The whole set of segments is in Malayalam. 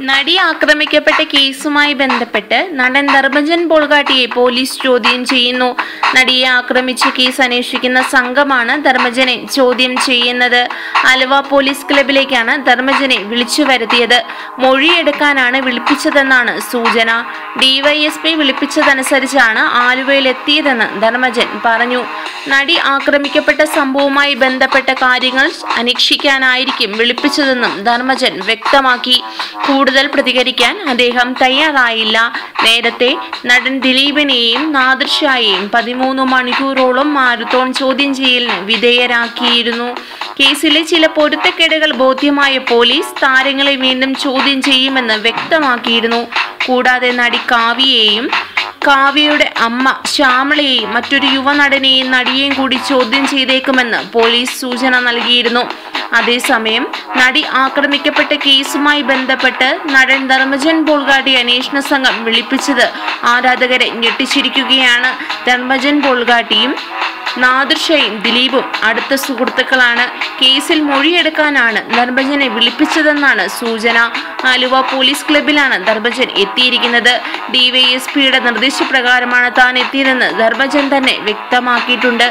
നടി ആക്രമിക്കപ്പെട്ട കേസുമായി ബന്ധപ്പെട്ട് നടൻ ധർമ്മജൻ ബോൾഗാട്ടിയെ പോലീസ് ചോദ്യം ചെയ്യുന്നു. നടിയെ ആക്രമിച്ച കേസ് അന്വേഷിക്കുന്ന സംഘമാണ് ധർമ്മജനെ ചോദ്യം ചെയ്യുന്നത്. ആലുവ പോലീസ് ക്ലബിലേക്കാണ് ധർമ്മജനെ വിളിച്ചു വരുത്തിയത്. മൊഴിയെടുക്കാനാണ് വിളിപ്പിച്ചതെന്നാണ് സൂചന. ഡിവൈഎസ്പി വിളിപ്പിച്ചതനുസരിച്ചാണ് ആലുവയിലെത്തിയതെന്ന് ധർമ്മജൻ പറഞ്ഞു. നടി ആക്രമിക്കപ്പെട്ട സംഭവവുമായി ബന്ധപ്പെട്ട കാര്യങ്ങൾ അന്വേഷിക്കാനായിരിക്കും വിളിപ്പിച്ചതെന്നും ധർമ്മജൻ വ്യക്തമാക്കി. കൂടുതൽ പ്രതികരിക്കാൻ അദ്ദേഹം തയ്യാറായില്ല. നേരത്തെ നടൻ ദിലീപിനെയും നാദിർഷയെയും 13 മണിക്കൂറോളം മാരത്തോൺ ചോദ്യം ചെയ്യലിന് വിധേയരാക്കിയിരുന്നു. കേസിലെ ചില പൊരുത്തക്കേടുകൾ ബോധ്യമായ പോലീസ് താരങ്ങളെ വീണ്ടും ചോദ്യം ചെയ്യുമെന്ന് വ്യക്തമാക്കിയിരുന്നു. കൂടാതെ നടി കാവ്യയെയും കാവ്യയുടെ അമ്മ ശ്യാമളയെയും മറ്റൊരു യുവനടനെയും നടിയെയും കൂടി ചോദ്യം ചെയ്തേക്കുമെന്ന് പോലീസ് സൂചന നൽകിയിരുന്നു. അതേസമയം നടി ആക്രമിക്കപ്പെട്ട കേസുമായി ബന്ധപ്പെട്ട് നടൻ ധർമ്മജൻ ബോൾഗാട്ടി അന്വേഷണ സംഘം വിളിപ്പിച്ചത് ആരാധകരെ ഞെട്ടിച്ചിരിക്കുകയാണ്. ധർമ്മജൻ ബോൾഗാട്ടിയും നാദിർഷയും ദിലീപും അടുത്ത സുഹൃത്തുക്കളാണ്. കേസിൽ മൊഴിയെടുക്കാനാണ് ധർമ്മജനെ വിളിപ്പിച്ചതെന്നാണ് സൂചന. ആലുവ പോലീസ് ക്ലബിലാണ് ധർമ്മജൻ എത്തിയിരിക്കുന്നത്. ഡിവൈഎസ്പിയുടെ നിർദ്ദേശപ്രകാരമാണ് താൻ എത്തിയതെന്ന് ധർമ്മജൻ തന്നെ വ്യക്തമാക്കിയിട്ടുണ്ട്.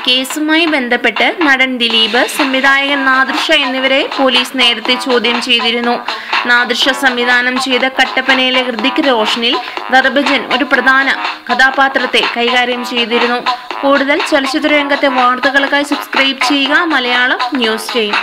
കേസുമായി ബന്ധപ്പെട്ട് നടൻ ദിലീപ്, സംവിധായകൻ നാദിർഷ എന്നിവരെ പോലീസ് നേരത്തെ ചോദ്യം ചെയ്തിരുന്നു. നാദിർഷ സംവിധാനം ചെയ്ത കട്ടപ്പനയിലെ ഹൃതിക് റോഷനിൽ ധർമ്മജൻ ഒരു പ്രധാന കഥാപാത്രത്തെ കൈകാര്യം ചെയ്തിരുന്നു. കൂടുതൽ ചലച്ചിത്ര രംഗത്തെ വാർത്തകൾക്കായി സബ്സ്ക്രൈബ് ചെയ്യുക മലയാളം ന്യൂസ് ടൈം.